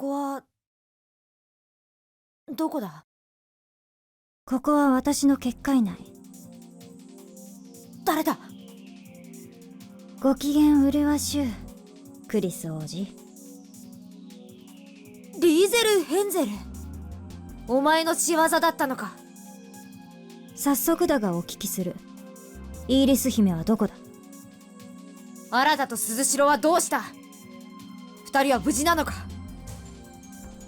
こはどこだ？ここは私の結界内。誰だ？ご機嫌うるわしゅう、クリス王子。リーゼル・ヘンゼル、お前の仕業だったのか。早速だがお聞きする。イーリス姫はどこだ？アラタと鈴代はどうした？二人は無事なのか？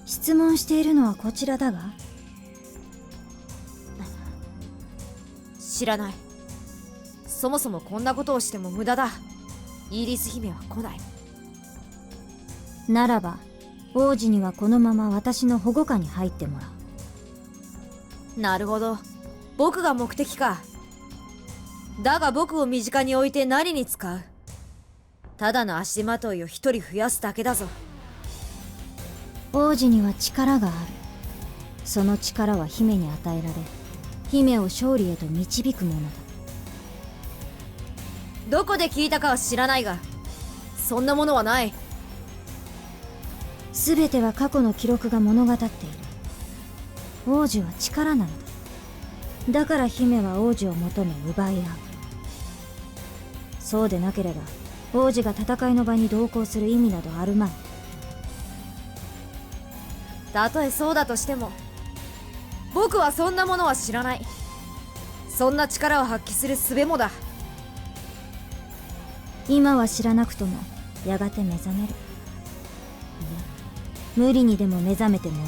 質問しているのはこちらだが。知らない。そもそもこんなことをしても無駄だ。イーリス姫は来ない。ならば王子にはこのまま私の保護下に入ってもらう。なるほど、僕が目的か。だが僕を身近に置いて何に使う？ただの足手まといを一人増やすだけだぞ。王子には力がある。その力は姫に与えられ、姫を勝利へと導くものだ。どこで聞いたかは知らないが、そんなものはない。全ては過去の記録が物語っている。王子は力なのだ。だから姫は王子を求め奪い合う。そうでなければ王子が戦いの場に同行する意味などあるまい。たとえそうだとしても、僕はそんなものは知らない。そんな力を発揮する術もだ。今は知らなくともやがて目覚める。いや、無理にでも目覚めてもら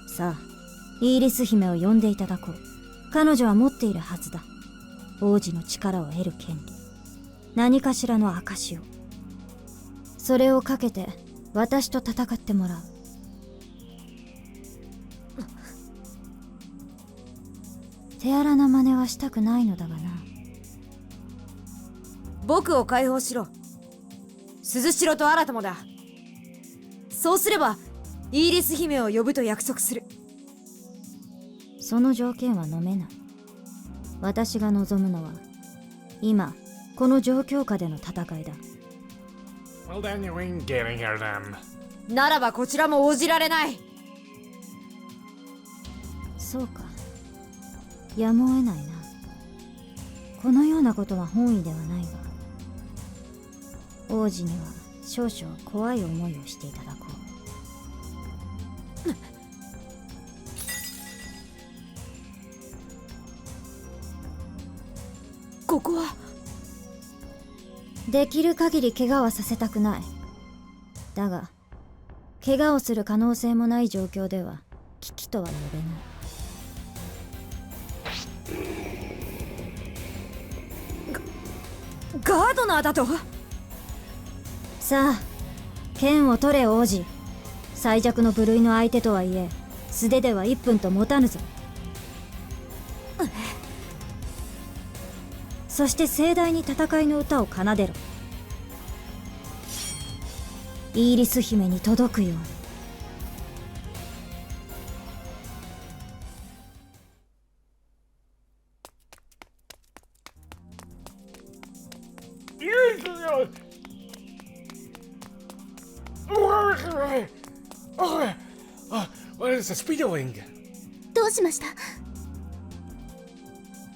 う。さあ、イーリス姫を呼んでいただこう。彼女は持っているはずだ。王子の力を得る権利、何かしらの証を。それをかけて私と戦ってもらう。手荒な真似はしたくないのだがな。僕を解放しろ。鈴代と新もだ。そうすればイーリス姫を呼ぶと約束する。その条件は飲めない。私が望むのは今この状況下での戦いだ。Well, then you ain't getting her then. ならばこちらも応じられない。そうか、やむを得ないな。このようなことは本意ではないが、王子には少々怖い思いをしていただこう。ここは。できる限り怪我はさせたくない。だが怪我をする可能性もない状況では危機とは呼べない。ガードナーだと？さあ、剣を取れ王子。最弱の部類の相手とはいえ素手では1分と持たぬぞ。そして盛大に戦いの歌を奏でろ。イーリス姫に届くように。What is this doing? どうしました？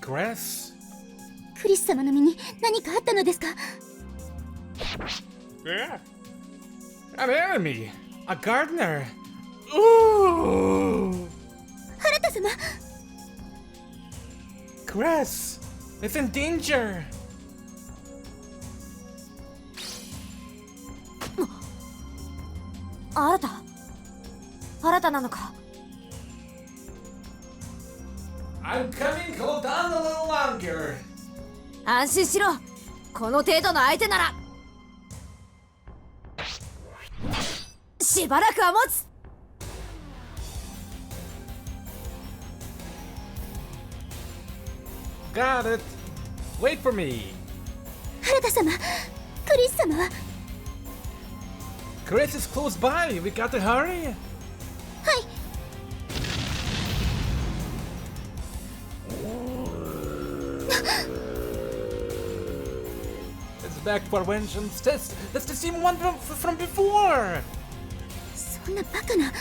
Grass? クリス様の身に何かあったのですか？ Yeah. An enemy. A gardener. Ooh. ハラタ様。Grass. It's in danger. 新たなのか？ I'm coming. Hold on a little longer. 安心しろ。この程度の相手ならしばらくは持つ。Got it. Wait for me. ハラタ様、クリス様は？ Chris is close by. We got to hurry. はい。It's back for vengeance. That's the same one from before. そんなバカな。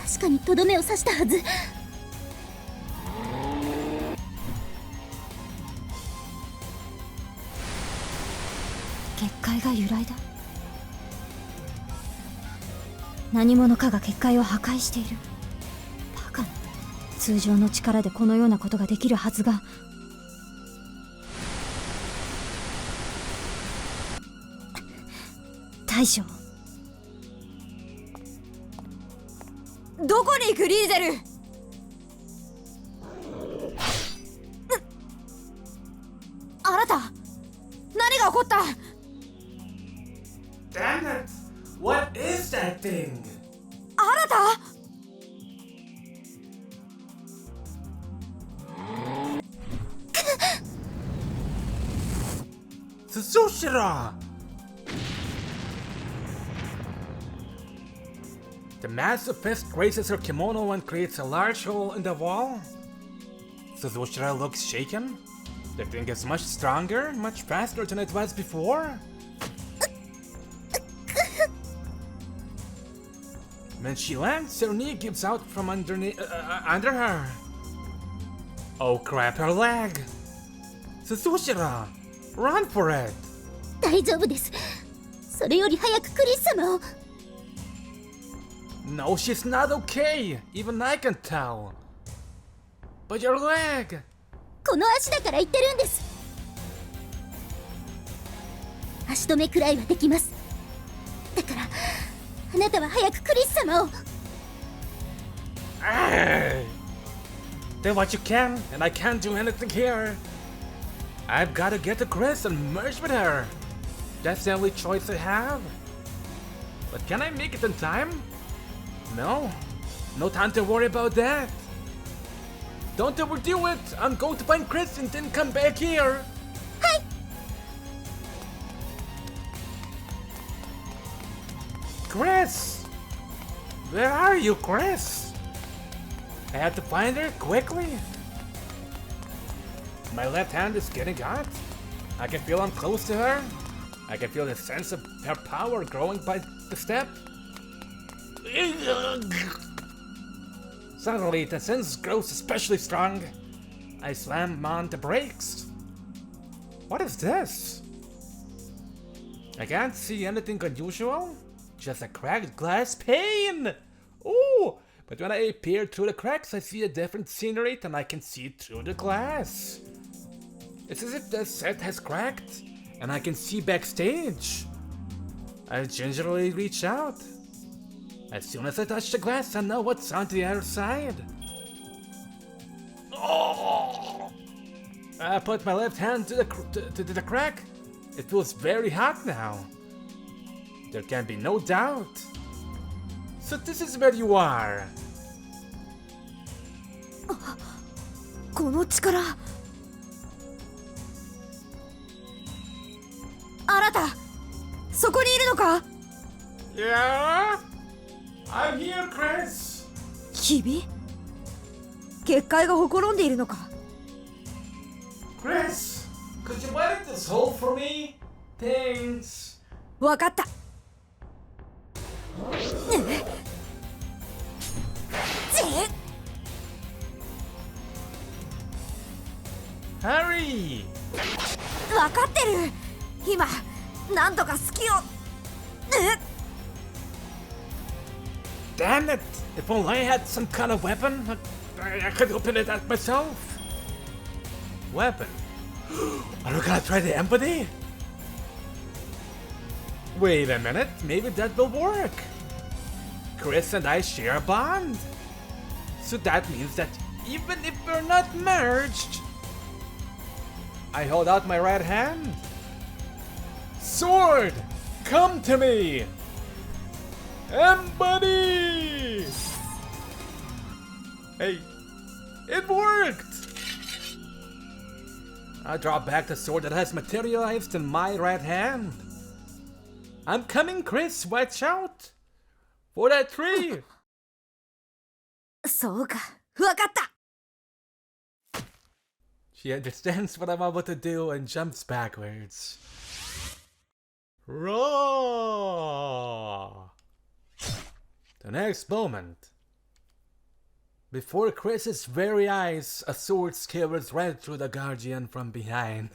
確かにとどめを刺したはず。結界が揺らいだ。何者かが結界を破壊している。バカな。通常の力でこのようなことができるはずが。大将、どこに行くリーゼル？あなた、何が起こった？ Damn it! What is that thing? あなた？Suzushira! The massive fist grazes her kimono and creates a large hole in the wall. Suzushira looks shaken. The thing is much stronger, much faster than it was before. When she lands, her knee gives out from under her. Oh crap, her leg! Suzushira, run for it! 大丈夫です。それより早くクリス様を。No, she's not okay. Even I can tell. But your leg! この足だから言ってるんです。足止めくらいはできます。だからあなたは早くクリス様を。Do what you can, and I can't do anything here. I've got to get to Chris and merge with her. That's the only choice I have. But can I make it in time? No. No time to worry about that. Don't overdo it. I'm going to find Chris and then come back here. Hi. Chris! Where are you, Chris? I have to find her quickly. My left hand is getting hot. I can feel I'm close to her. I can feel the sense of her power growing by the step. Suddenly, the sense grows especially strong. I slam on the brakes. What is this? I can't see anything unusual. Just a cracked glass pane. Ooh! But when I peer through the cracks, I see a different scenery than I can see through the glass. It's as if the set has cracked, and I can see backstage. I gingerly reach out. As soon as I touch the glass, I know what's on the other side. Oh! I put my left hand to the crack. It feels very hot now. There can be no doubt. So this is where you are. この力。あなた、そこにいるのか？ Yeah? I'm here, Chris. 君？結界がほころんでいるのか？ Chris, could you widen this hole for me? Thanks. わかった。Hurry! わかってる。今、なんとか隙を。Damn it! If only I had some kind of weapon, I could open it up myself. Weapon? Are you gonna try the empathy? Wait a minute, maybe that will work. Chris and I share a bond. So that means that even if we're not merged, I hold out my right hand. Sword, come to me! Empathy! Hey, it worked! I draw back the sword that has materialized in my right hand. I'm coming, Chris, watch out! For that tree! そうか、わかった。She understands what I'm about to do and jumps backwards. Raw! The next moment, before Chris's very eyes, a sword skewers right through the guardian from behind.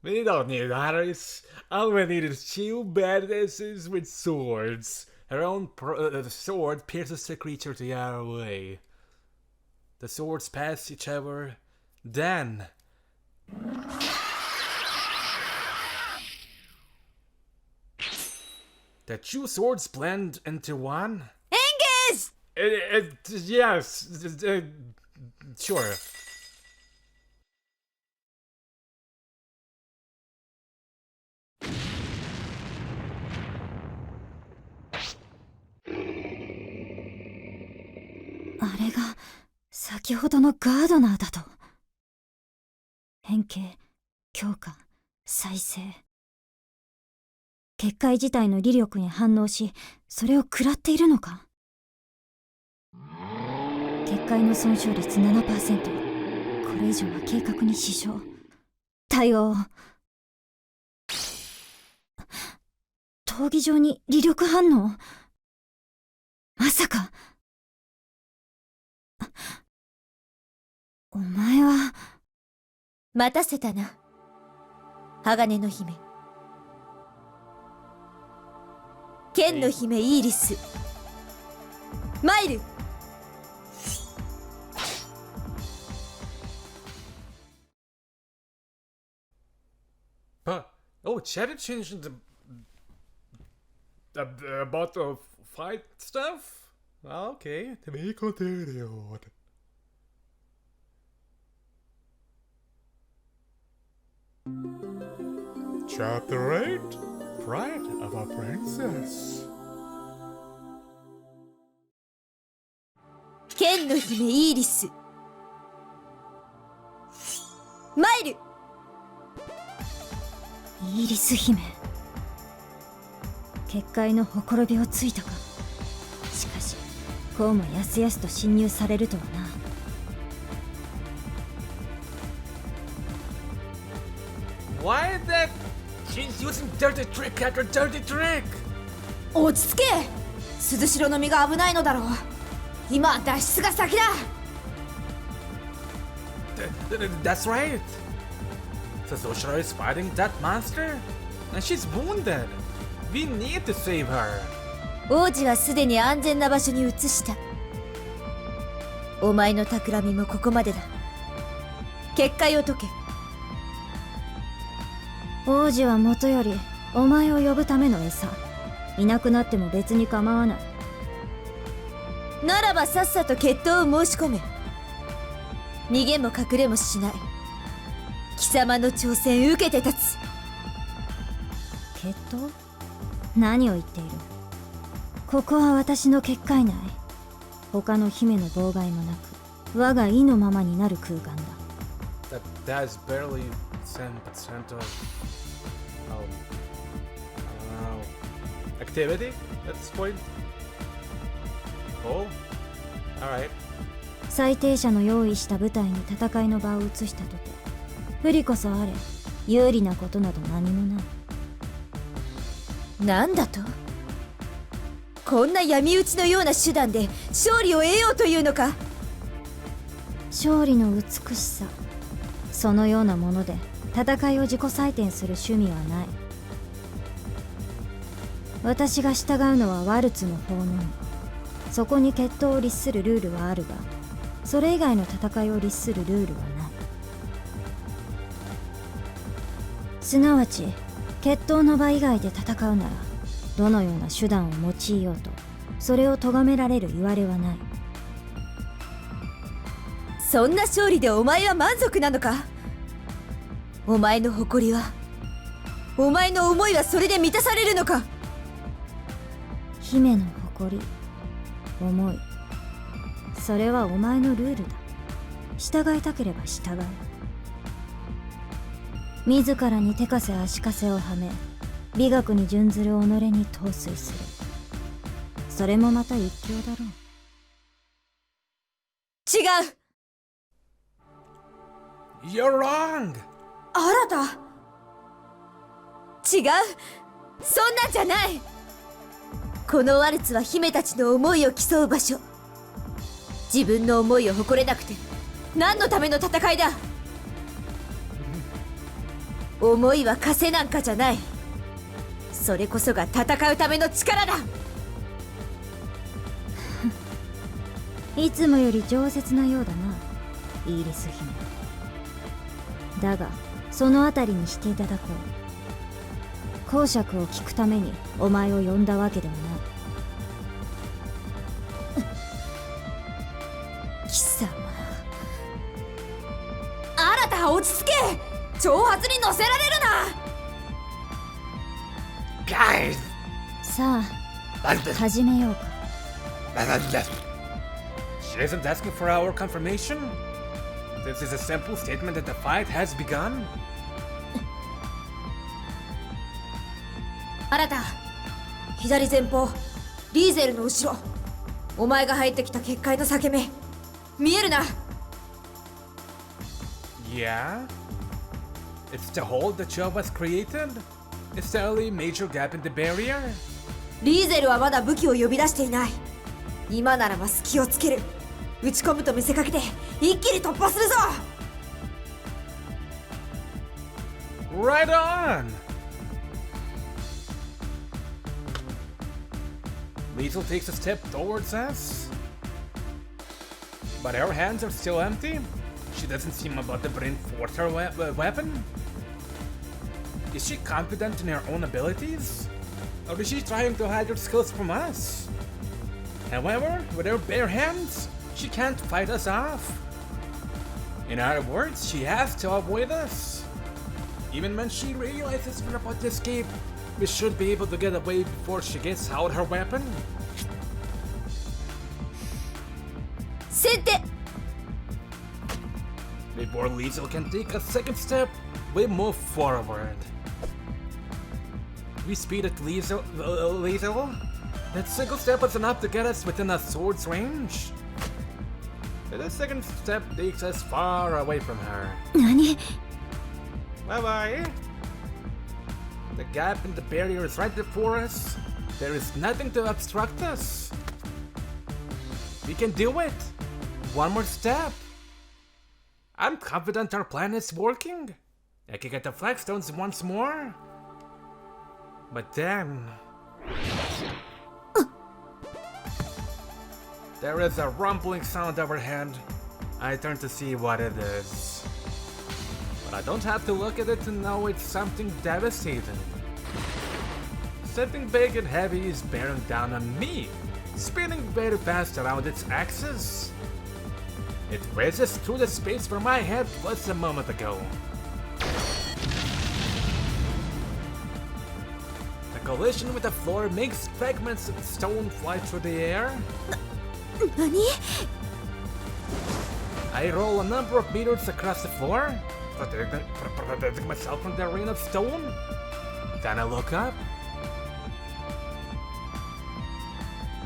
We don't need arrows. All we need is two badasses with swords. Her own sword pierces the creature the other way. The swords pass each other. Then the two swords blend into one. Angus! Yes, sure.あれが先ほどのガードナーだと。変形、強化、再生。結界自体の威力に反応し、それを食らっているのか。結界の損傷率 7%。これ以上は計画に支障。対応。闘技場に威力反応。まさか。お前は。待たせたな、鋼の姫。剣の姫イーリス、マイル。Oh, chat changed about the fight stuff? Okay, to be continued. Chapter 8, Pride of a Princess. 剣の姫イーリス、マイル。イーリス姫、結界のほころびをついたか。しかしこうもやすやすと侵入されるとはな。Why that? She's using dirty trick after dirty trick. 落ち着け。鈴代の身が危ないのだろう。今は脱出が先だ。That's right. Suzushiro is fighting that monster, and she's wounded. We need to save her. 王子はすでに安全な場所に移した。お前の企みもここまでだ。結界を解け。王子はもとよりお前を呼ぶための餌。いなくなっても別に構わない。ならばさっさと決闘を申し込め。逃げも隠れもしない。貴様の挑戦受けて立つ。決闘？何を言っている。ここは私の結界内。他の姫の妨害もなく我が意のままになる空間だ。That's barely 10% of activity at this point. Oh, alright. 最低者の用意した舞台に戦いの場を移したとて、不利こそあれ、有利なことなど何もない。なんだと？こんな闇討ちのような手段で勝利を得ようというのか？勝利の美しさ、そのようなもので戦いを自己採点する趣味はない。私が従うのはワルツの法のみ。そこに決闘を律するルールはあるが、それ以外の戦いを律するルールはない。すなわち決闘の場以外で戦うなら、どのような手段を用いようとそれを咎められる言われはない。そんな勝利でお前は満足なのか？お前の誇りは、お前の思いはそれで満たされるのか？姫の誇り、思い、それはお前のルールだ。従いたければ従う。自らに手かせ足かせをはめ、美学に準ずる己に陶酔する。それもまた一興だろう。違う。You're wrong! 新た違う、そんなんじゃない。このワルツは姫たちの思いを競う場所。自分の思いを誇れなくて何のための戦いだ。思いは枷なんかじゃない。それこそが戦うための力だ。いつもより饒舌なようだな、イーリス姫。だがそのあたりにしていただこう。講釈を聞くためにお前を呼んだわけではない。貴様、新た落ち着け。挑発に乗せられるな。 Guys! さあ始めようか。 She isn't asking for our confirmation? This is a simple statement that the fight has begun? 新た、左前方、リーゼルの後ろ。お前が入ってきた結界の裂け目、見えるな。 Yeah? It's the hole that Joe was created? It's the only major gap in the barrier? リーゼルはまだ武器を呼び出していない。今ならば隙をつける。打ち込むと見せかけて一気に突破するぞ。 Right on! Liesel takes a step towards us. But her hands are still empty. She doesn't seem about to bring forth her weapon. Is she confident in her own abilities? Or is she trying to hide her skills from us? However, with her bare hands, she can't fight us off. In other words, she has to avoid us. Even when she realizes we're about to escape, we should be able to get away before she gets out her weapon. 先手。 Before Liesel can take a second step, we move forward. We speed at Liesel. That single step was enough to get us within a sword's range. The second step takes us far away from her. 何？ Bye bye. The gap in the barrier is right before us. There is nothing to obstruct us. We can do it. One more step. I'm confident our plan is working. I can get the flagstones once more. But then... There is a rumbling sound overhead. I turn to see what it is. But I don't have to look at it to know it's something devastating. Something big and heavy is bearing down on me, spinning very fast around its axis. It races through the space where my head was a moment ago. The collision with the floor makes fragments of stone fly through the air. 何？ I roll a number of meters across the floor, protecting myself from the rain of stone. Then I look up.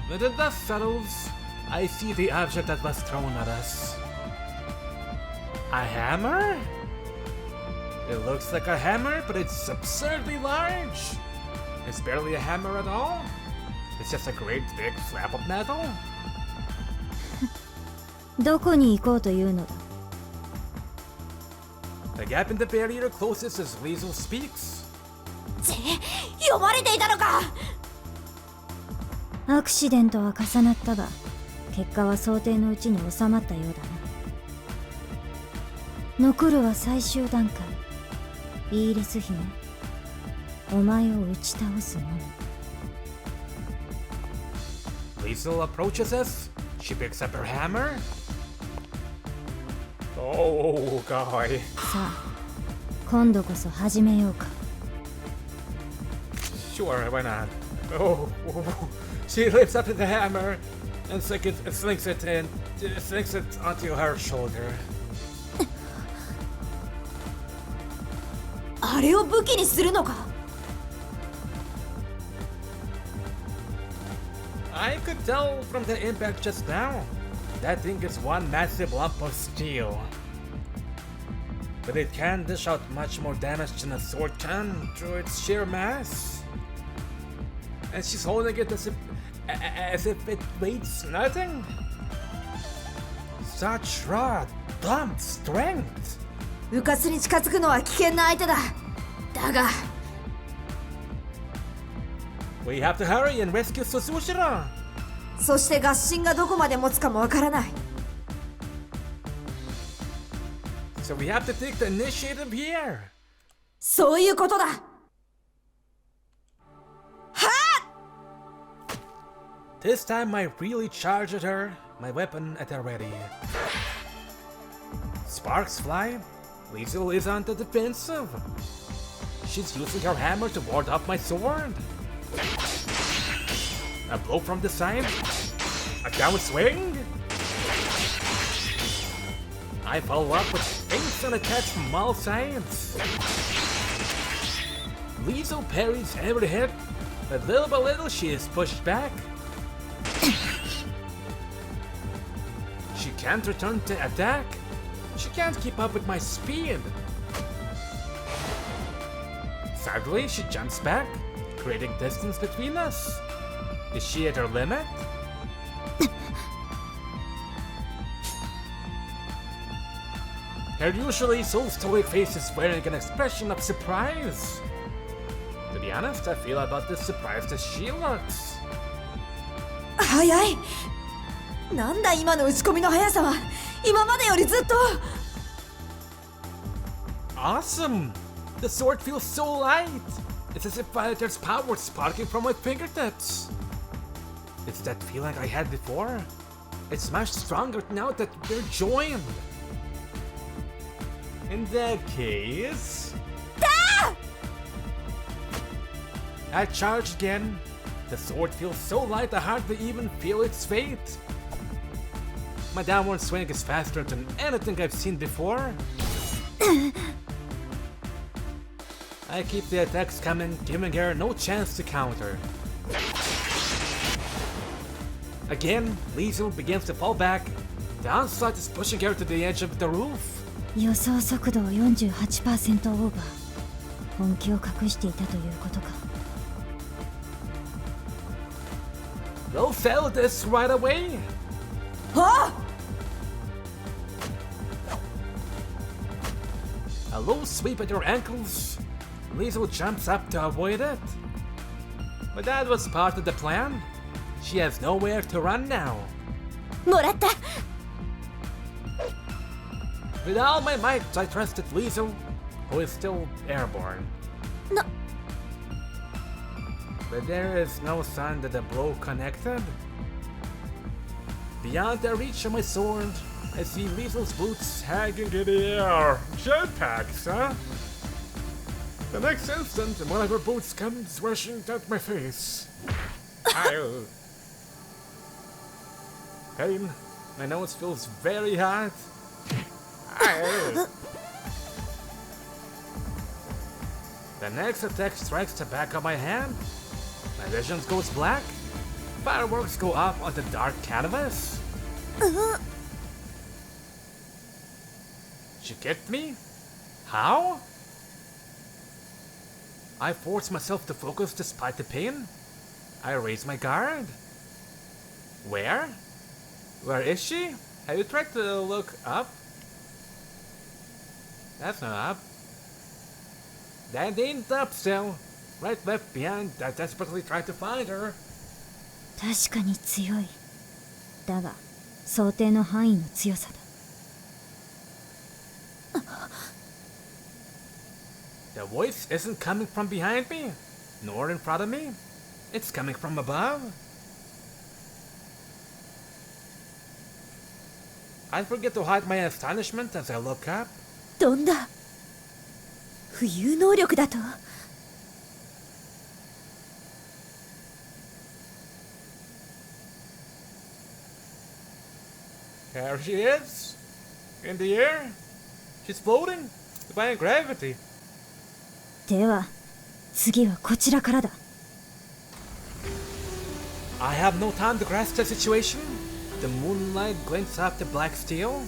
When the dust settles, I see the object that was thrown at us. A hammer? It looks like a hammer, but it's absurdly large. It's barely a hammer at all. It's just a great big slab of metal. どこに行こうというのだ。 The gap in the barrier closes as Liesel speaks. 読まれていたのか。アクシデントは重なったが、結果は想定のうちに収まったようだな。残るは最終段階。イーリス姫、お前を打ち倒すのみ。 Liesel approaches us. She picks up her hammer. Oh, God. さあ、今度こそ始めようか。 Sure, why not? Oh, she lifts up the hammer and slings it onto her shoulder. あれを武器にするのか。 I could tell from the impact just now. That thing is one massive lump of steel. but it can dish out much more damage than a sword can through its sheer mass. And she's holding it as if it weighs nothing. Such raw, dumb strength. 迂闊に近づくのは危険な相手だ。だが We have to hurry and rescue Suzushira. そして合心がどこまで持つかもわからない。 So we have to take the initiative here. そういうことだ。 This time I really charged at her, my weapon at the ready. Sparks fly. Liesel is on the defensive. She's using her hammer to ward off my sword. A blow from the side. A down swing. I follow up with things and attacks from all sides. Liesel parries every hit, but little by little she is pushed back. She can't return to attack. She can't keep up with my speed. Sadly, she jumps back, creating distance between us. Is she at her limit? Her usually so stoic face is wearing an expression of surprise. To be honest, I feel about this surprised as she looks. 早い。なんだ今の打ち込みの速さは。今までよりずっと。 Awesome! The sword feels so light! It's as if there's power sparking from my fingertips. It's that feeling I had before. It's much stronger now that they're joined. In that case... I charge again. The sword feels so light I hardly even feel its weight. My downward swing is faster than anything I've seen before. I keep the attacks coming, giving her no chance to counter. Again, Liesel begins to fall back. The onslaught is pushing her to the edge of the roof. 予想速度を 48% オーバー。本気を隠していたということか。 We'll settle this right away. あ A low sweep at her ankles. Liesel jumps up to avoid it. But that was part of the plan. She has nowhere to run now. もらった。 With all my might, I trusted Liesel, who is still airborne. No. But there is no sign that the blow connected. Beyond the reach of my sword, I see Liesel's boots hanging in the air. Jetpacks, huh? The next instant, one of her boots comes rushing at my face. Ow. Pain. My nose feels very hot. Ow. The next attack strikes the back of my hand. My vision goes black. Fireworks go off on the dark canvas. She kicked me? How? I force myself to focus despite the pain. I raise my guard. Where? Where is she? Have you tried to look up? That's not up. That ain't up still. Right left behind, I desperately tried to find her. 確かに強い。だが、想定の範囲の強さだ。The voice isn't coming from behind me, nor in front of me. It's coming from above. I forget to hide my astonishment as I look up. どんだ。浮遊能力だと。 There she is, in the air. She's floating, defying gravity. では、次はこちらからだ。I have no time to grasp the situation. The moonlight glints off the black steel.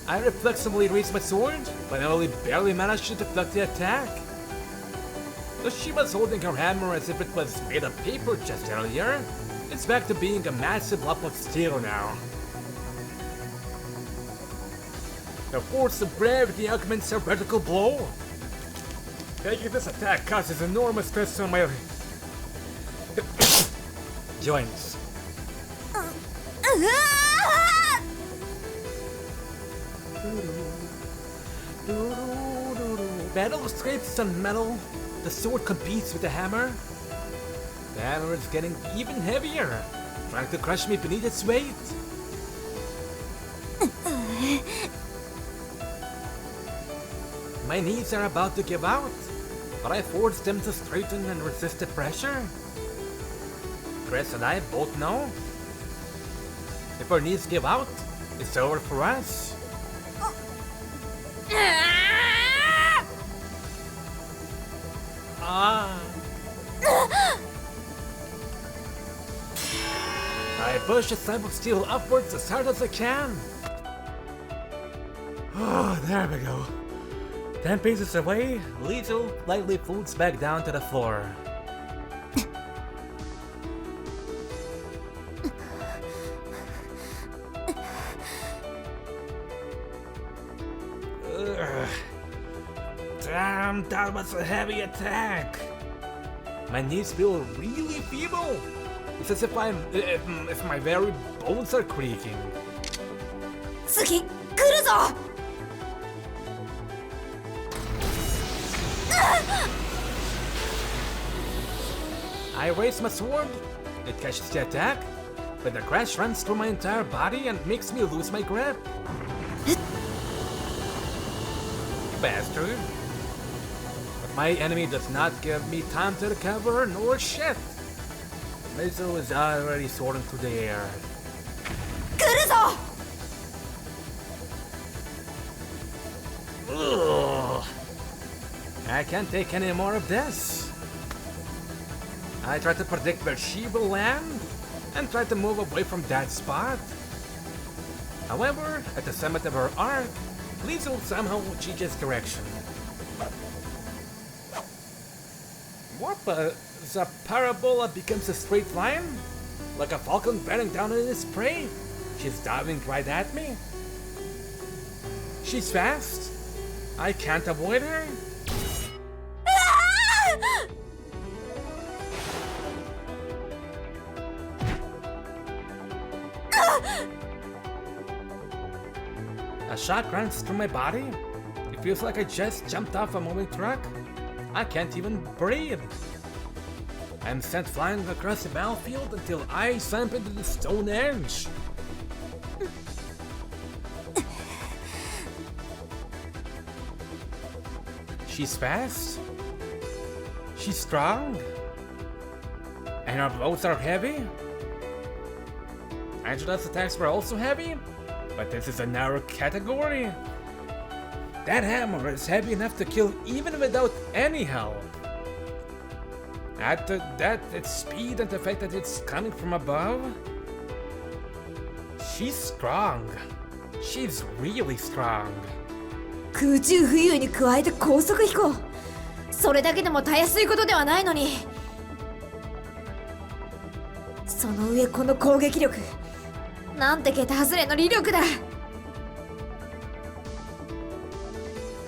I reflexively raised my sword, but only barely managed to deflect the attack. Though she was holding her hammer as if it was made of paper just earlier, it's back to being a massive lump of steel now. The force of gravity augments her vertical blow. Taking this attack causes enormous stress on my joints. Metal scrapes on metal. The sword competes with the hammer. The hammer is getting even heavier, trying to crush me beneath its weight. My knees are about to give out, but I force them to straighten and resist the pressure. Chris and I both know, if our knees give out, it's over for us. I push the slab of steel upwards as hard as I can. Oh, there we go. 10 paces away, Lethal lightly floats back down to the floor. Damn, that was a heavy attack. My knees feel really feeble. It's as if if my very bones are creaking. 次来るぞ。I raise my sword. It catches the attack, but the crash runs through my entire body and makes me lose my grip. Bastard. But my enemy does not give me time to recover nor shit. The missile is already soaring through the air. 来るぞ。 Ugh. I can't take any more of this. I try to predict where she will land and try to move away from that spot. However, at the summit of her arc, Liesel somehow changes direction. What the parabola becomes a straight line? Like a falcon bearing down on its prey. She's diving right at me. She's fast. I can't avoid her. A shock runs through my body. It feels like I just jumped off a moving truck. I can't even breathe. I'm sent flying across the battlefield until I slamp into the stone edge. She's fast. She's strong. And her blows are heavy. Angela's attacks were also heavy, but this is a narrow category. That hammer is heavy enough to kill even without any help. Add to that its speed and the fact that it's coming from above. She's strong. She's really strong. 空中浮遊に加えて高速飛行。それだけでもたやすいことではないのに。その上この攻撃力。なんて桁外れの威力だ。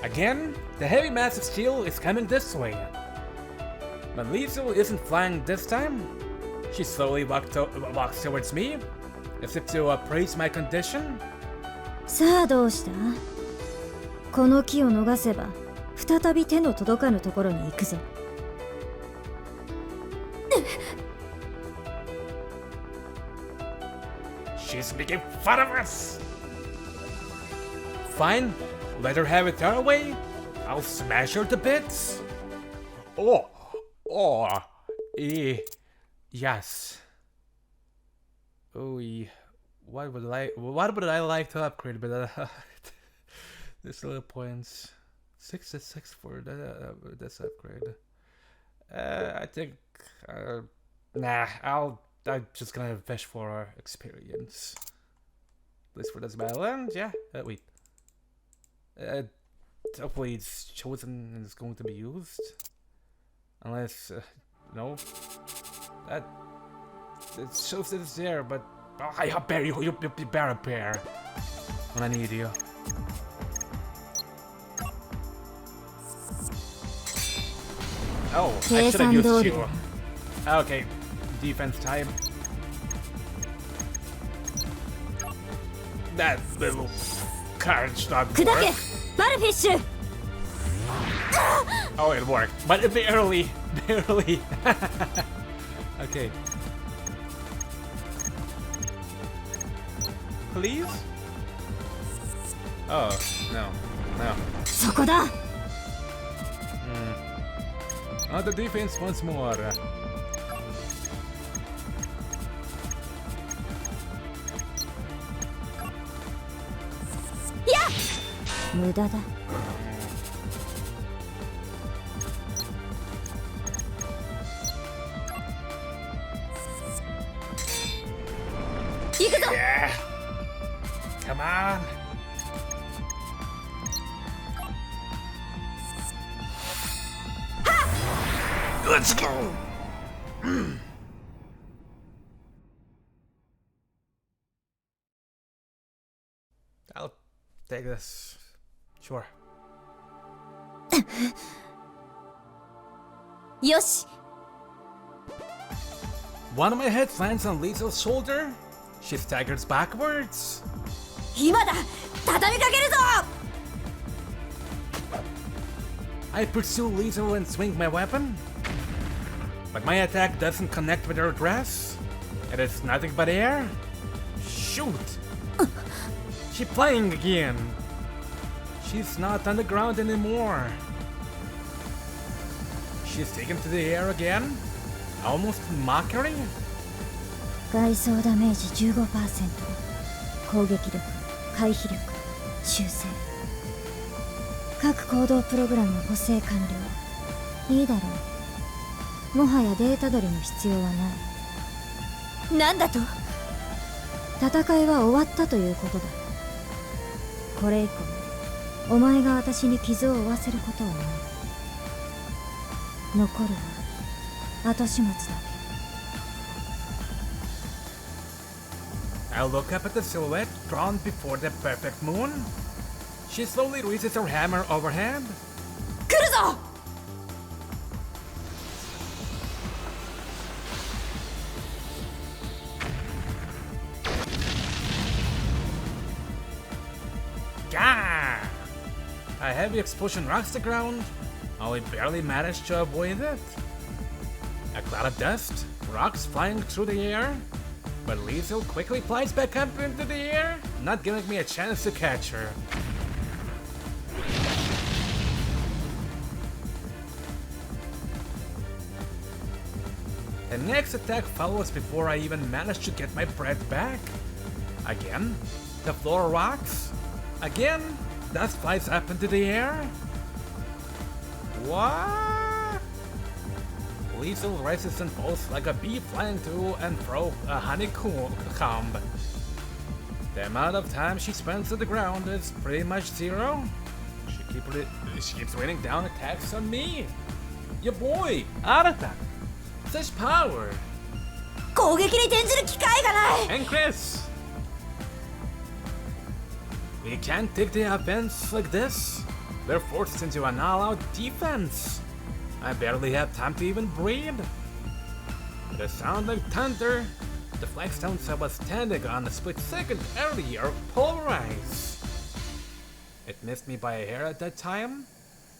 Again, the heavy mass of steel is coming this way. But Liesel isn't flying this time. She slowly walks towards me, as if to appraise my condition. さあどうした？この木を逃せば再び手の届かぬところに行くぞ。She's making fun of us! Fine, let her have it her way. I'll smash her to bits. Yes. What would I like to upgrade? But this little points. 6 for this upgrade. I think. Nah, I'll I'm just gonna fish for experience. At least for this battle. And yeah, wait. Hopefully it's chosen and it's going to be used. Unless, no. That it shows that it's there, but I bear you bear a bear when I need you. Oh, I should have used you. Okay, defense time. That little card's not work. 砕けバルフィッシュ Oh, it worked, but barely. Okay. Please? Oh, no. そこだ On the defense once more. 無駄だ 行くぞ Yeah. Come on. Let's go. I'll take this. Sure. よし One of my heads lands on Liesel's shoulder. She staggers backwards. 今だ畳みかけるぞ I pursue Liesel and swing my weapon. But my attack doesn't connect with her dress. It is nothing but air. Shoot! She's flying again. She's not on the ground anymore. She's taken to the air again. Almost in mockery. 外装ダメージ 15%、 攻撃力、回避力、修正、各行動プログラム補正完了。いいだろう。もはやデータ取りの必要はない。なんだと戦いは終わったということだ。これ以降お前が私に傷を負わせることはない。残るは後始末だけ。 I look up at the silhouette drawn before the perfect moon. She slowly raises her hammer overhead. 来るぞ Gah! A heavy explosion rocks the ground. I barely managed to avoid it. A cloud of dust, rocks flying through the air. But Liesel quickly flies back up into the air, not giving me a chance to catch her. The next attack follows before I even manage to get my breath back. Again, the floor rocks. Again, dust flies up into the air. What? Liesel rises and falls like a bee flying to and fro a honeycomb. The amount of time she spends on the ground is pretty much zero. She keeps raining down attacks on me. Your boy, Arata. Such power. 攻撃に転じる機会がない And Chris. We can't take the offense like this. We're forced into an all-out defense. I barely have time to even breathe. The sound like thunder. The flagstones I was standing on a split second earlier pulverized. It missed me by a hair at that time.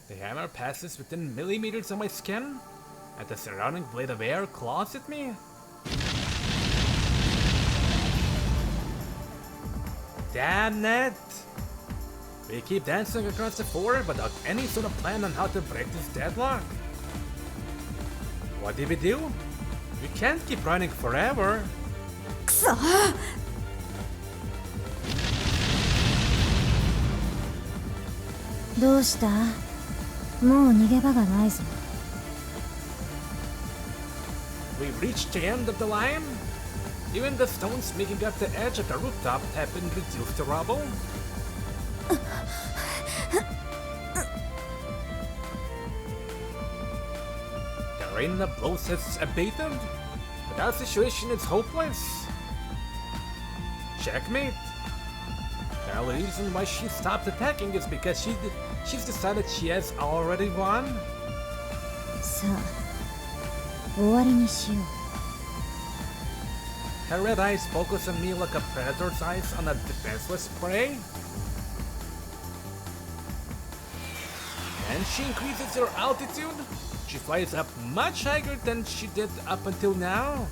The hammer passes within millimeters of my skin, and the surrounding blade of air claws at me. Damn it! We keep dancing across the floor without any sort of plan on how to break this deadlock. What did we do? We can't keep running forever. くそどうした？もう逃げ場がないぞ。 We reached the end of the line. Even the stones making up the edge of the rooftop have been reduced to rubble. The rain of blows has abated, but our situation is hopeless. Checkmate. The only reason why she stopped attacking is because she's decided she has already won. さあ終わりにしよう。 Her red eyes focus on me like a predator's eyes on a defenseless prey. And she increases her altitude. She flies up much higher than she did up until now.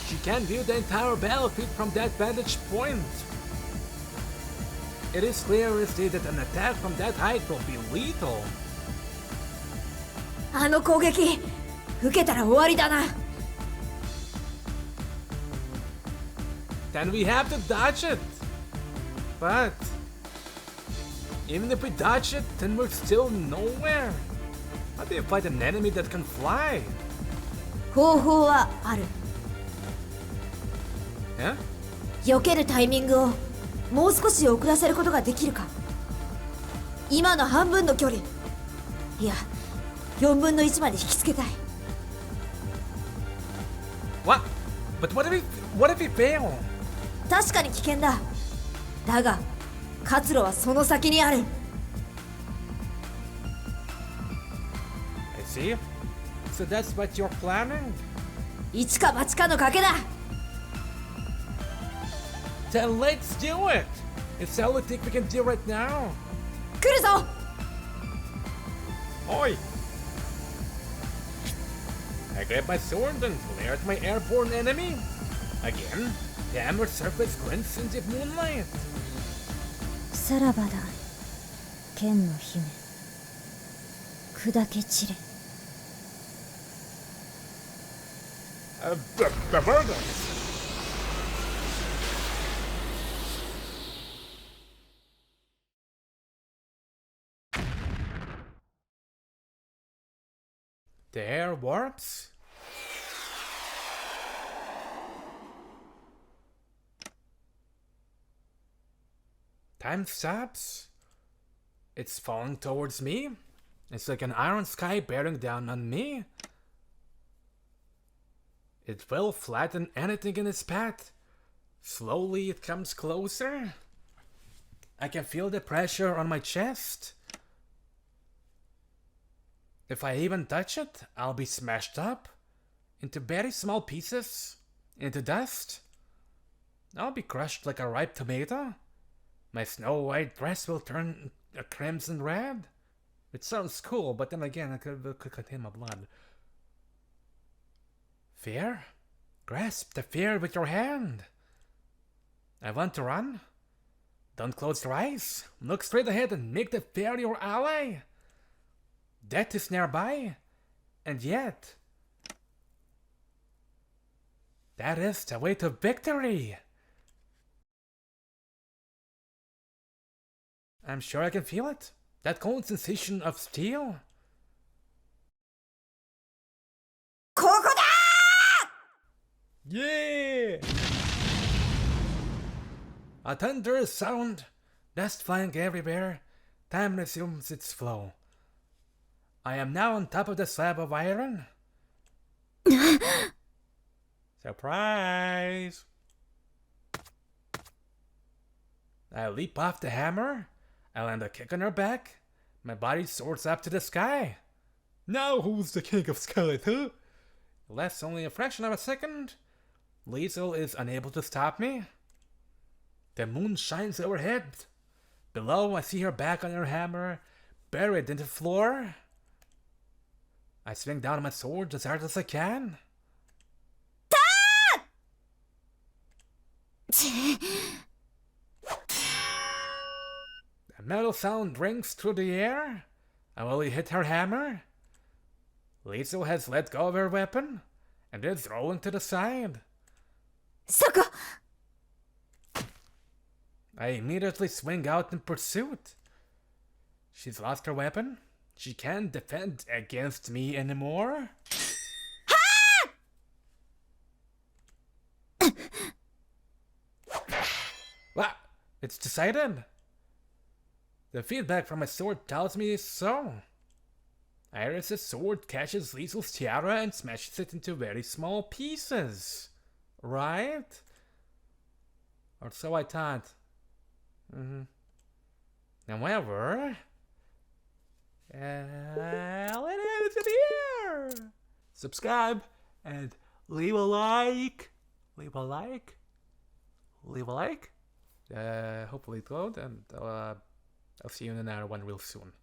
She can view the entire battlefield from that vantage point. It is clear as day that an attack from that height will be lethal. あの攻撃受けたら終わりだな。 Then we have to dodge it. But even if we dodge it, then we're still nowhere. How do you fight an enemy that can fly? 方法はある。 Huh? 避けるタイミングをもう少し遅らせることができるか。今の半分の距離、いや4分の1まで引きつけたい。 What? But what if we fail? 確かに危険だ。だが活路はその先にある。 I see. So that's what you're planning? 一か八かの賭けだ。 Then let's do it! It's all we think we can do right now. 来るぞ。 Oi! I grab my sword and glare at my airborne enemy. Again, the hammer's surface glints in the moonlight. さらばだ剣の姫砕け散れ。 The verdant! The air warps? Time stops. It's falling towards me. It's like an iron sky bearing down on me. It will flatten anything in its path. Slowly it comes closer. I can feel the pressure on my chest. If I even touch it, I'll be smashed up into very small pieces, into dust. I'll be crushed like a ripe tomato. My snow-white dress will turn a crimson red. It sounds cool, but then again, it could contain my blood. Fear? Grasp the fear with your hand. I want to run. Don't close your eyes. Look straight ahead and make the fear your ally. Death is nearby, and yet, that is the way to victory. I'm sure I can feel it. That cold sensation of steel. ここだ。 Yeah! A thunderous sound, dust flying everywhere. Time resumes its flow. I am now on top of the slab of iron. Surprise! I leap off the hammer. I land a kick on her back. My body soars up to the sky. Now who's the king of Scarlet, huh? It lasts only a fraction of a second. Liesel is unable to stop me. The moon shines overhead. Below, I see her back on her hammer, buried in the floor. I swing down my sword as hard as I can. A metal sound rings through the air. I will hit her hammer. Liesel has let go of her weapon and is rolling to the side. そこ。 I immediately swing out in pursuit. She's lost her weapon. She can't defend against me anymore. It's decided. The feedback from my sword tells me so. Iris' sword catches Liesel's tiara and smashes it into very small pieces. Right? Or so I thought. However, let it into the air. Subscribe and leave a like. Leave a like. Leave a like. Hopefully it load, and I'll see you in another one real soon.